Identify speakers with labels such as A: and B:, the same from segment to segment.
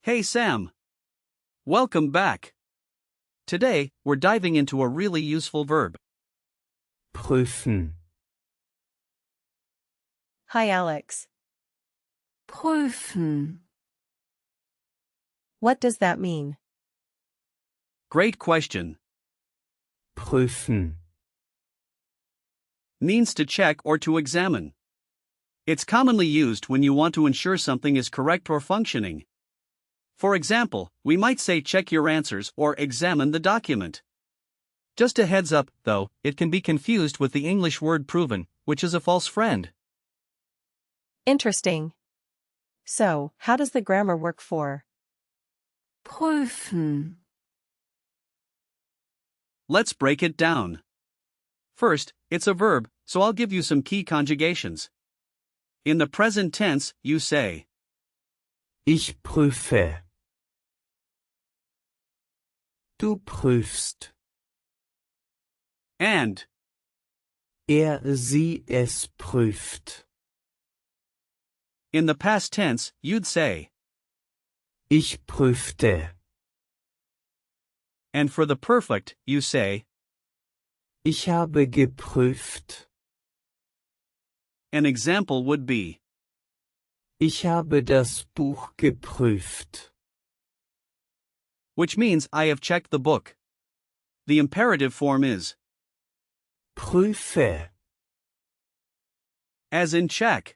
A: Hey Sam! Welcome back! Today, we're diving into a really useful verb.
B: Prüfen.
C: Hi Alex.
D: Prüfen.
C: What does that mean?
A: Great question.
B: Prüfen.
A: Means to check or to examine. It's commonly used when you want to ensure something is correct or functioning. For example, we might say check your answers or examine the document. Just a heads up, though, it can be confused with the English word proven, which is a false friend.
C: Interesting. So, how does the grammar work for
D: Prüfen.
A: Let's break it down. First, it's a verb, so I'll give you some key conjugations. In the present tense, you say,
B: Ich prüfe. Du prüfst.
A: and.
B: Sie, es prüft.
A: In the past tense, you'd say,
B: Ich prüfte.
A: and for the perfect, you say,
B: Ich habe geprüft.
A: an example would be,
B: Ich habe das Buch geprüft.
A: which means I have checked the book. The imperative form is,
B: Prüfe.
A: as in check.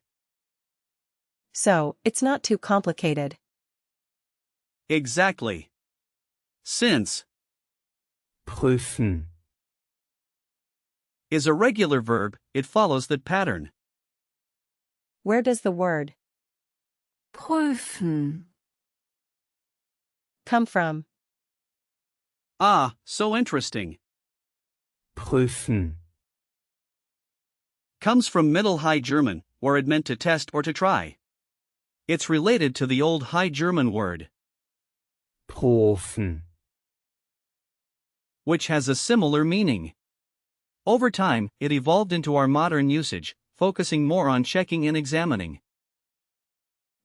C: So, it's not too complicated.
A: Exactly. Since
B: Prüfen.
A: is a regular verb, it follows that pattern.
C: Where does the word
D: Prüfen.
C: come from?
A: Ah, so interesting.
B: Prüfen.
A: Comes from Middle High German, where it meant to test or to try. It's related to the Old High German word,
B: Profen.
A: which has a similar meaning. Over time, it evolved into our modern usage, focusing more on checking and examining.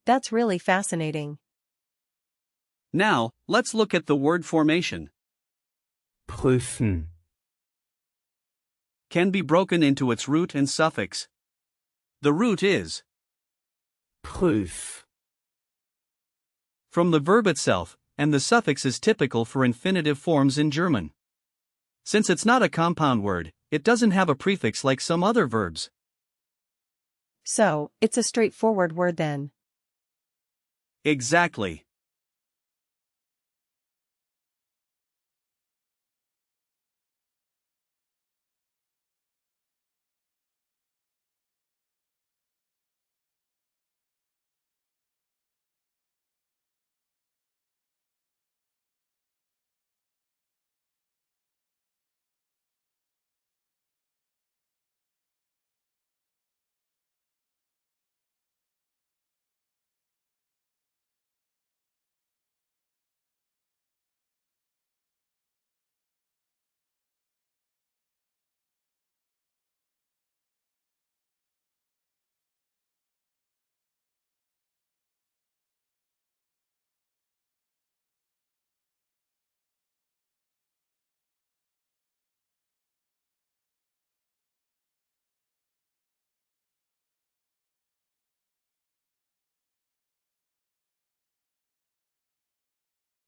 C: That's really fascinating.
A: Now, let's look at the word formation.
B: Prüfen.
A: Can be broken into its root and suffix. The root is
B: Prüf.
A: from the verb itself, and the suffix is typical for infinitive forms in German. Since it's not a compound word, it doesn't have a prefix like some other verbs.
C: So, it's a straightforward word then.
A: Exactly.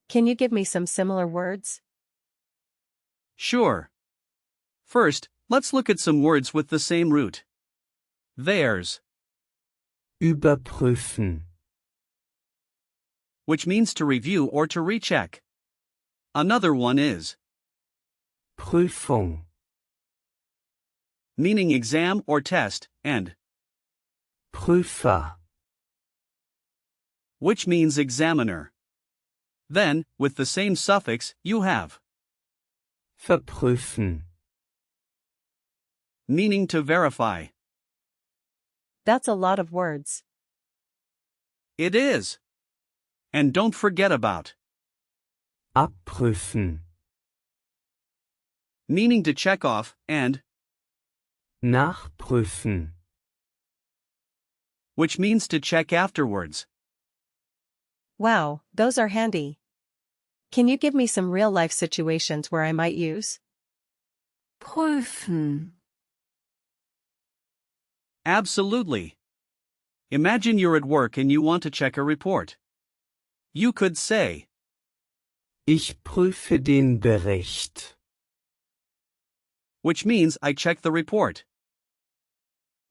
C: Can you give me some similar words?
A: Sure. First, let's look at some words with the same root. Theirs,
B: Überprüfen.
A: which means to review or to recheck. Another one is
B: Prüfung.
A: meaning exam or test, and
B: Prüfer.
A: which means examiner. Then, with the same suffix, you have
B: Verprüfen.
A: meaning to verify.
C: That's a lot of words.
A: It is. And don't forget about
B: Abprüfen.
A: meaning to check off, and
B: Nachprüfen.
A: which means to check afterwards.
C: Wow, those are handy. Can you give me some real-life situations where I might use?
D: Prüfen.
A: Absolutely. Imagine you're at work and you want to check a report. You could say,
B: Ich prüfe den Bericht.
A: which means I check the report.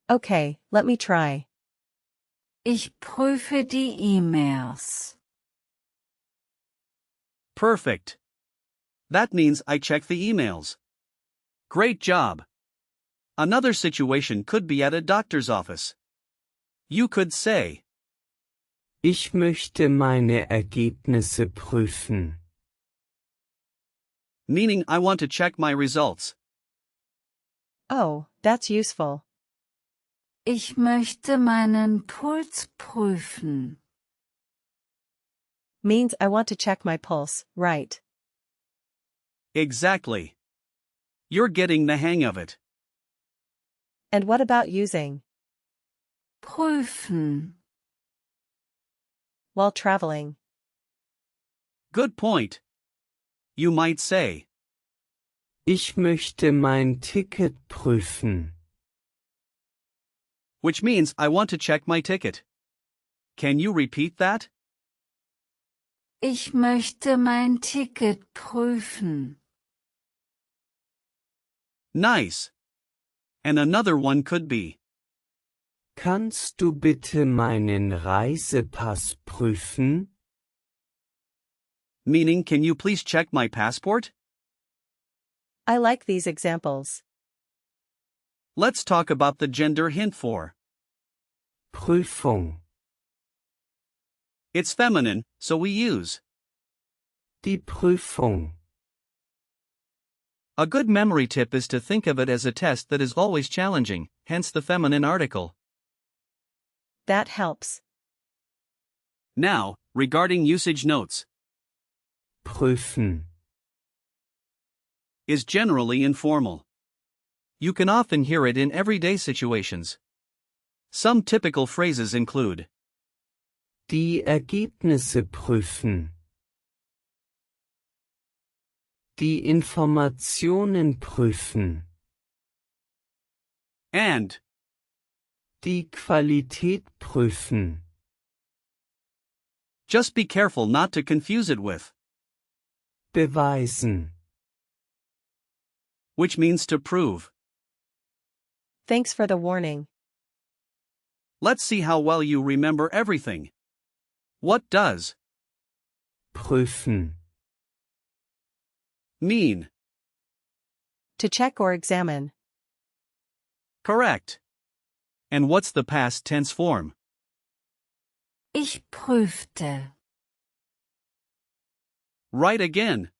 C: Okay, let me try.
D: Ich prüfe die E-Mails.
A: Perfect. That means I check the emails. Great job. Another situation could be at a doctor's office. You could say,
B: Ich möchte meine Ergebnisse prüfen.
A: meaning I want to check my results.
C: Oh, that's useful.
D: Ich möchte meinen Puls prüfen.
C: Means I want to check my pulse, right?
A: Exactly. You're getting the hang of it.
C: And what about using
D: Prüfen.
C: while traveling?
A: Good point. You might say,
B: Ich möchte mein Ticket prüfen.
A: which means I want to check my ticket. Can you repeat that?
D: Ich möchte mein Ticket prüfen.
A: Nice. And another one could be,
B: Kannst du bitte meinen Reisepass prüfen?
A: meaning can you please check my passport?
C: I like these examples.
A: Let's talk about the gender hint for.
B: Prüfung.
A: It's feminine, so we use.
B: Die Prüfung.
A: A good memory tip is to think of it as a test that is always challenging, hence the feminine article.
C: That helps.
A: Now, regarding usage notes,
B: Prüfen.
A: is generally informal. You can often hear it in everyday situations. Some typical phrases include,
B: Die Ergebnisse prüfen. Die Informationen prüfen.
A: and,
B: Die Qualität prüfen.
A: just be careful not to confuse it with,
B: Beweisen.
A: which means to prove.
C: Thanks for the warning.
A: Let's see how well you remember everything. What does
B: Prüfen.
A: mean?
C: To check or examine.
A: Correct. And what's the past tense form?
D: Ich prüfte.
A: Right again.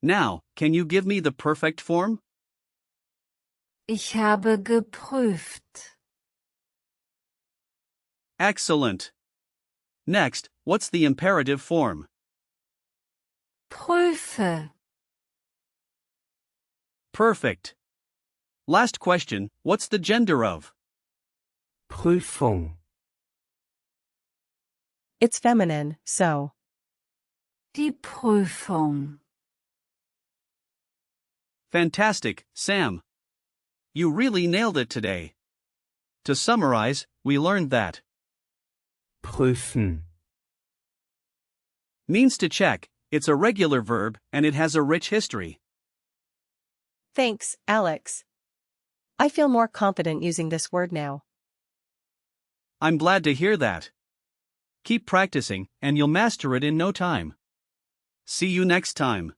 A: Now, can you give me the perfect form?
D: Ich habe geprüft.
A: Excellent. Next, what's the imperative form?
D: Prüfe.
A: Perfect. Last question, what's the gender of?
B: Prüfung.
C: It's feminine, so.
D: Die Prüfung.
A: Fantastic, Sam. You really nailed it today. To summarize, we learned that
B: Prüfen.
A: means to check, it's a regular verb, and it has a rich history.
C: Thanks, Alex. I feel more confident using this word now.
A: I'm glad to hear that. Keep practicing, and you'll master it in no time. See you next time.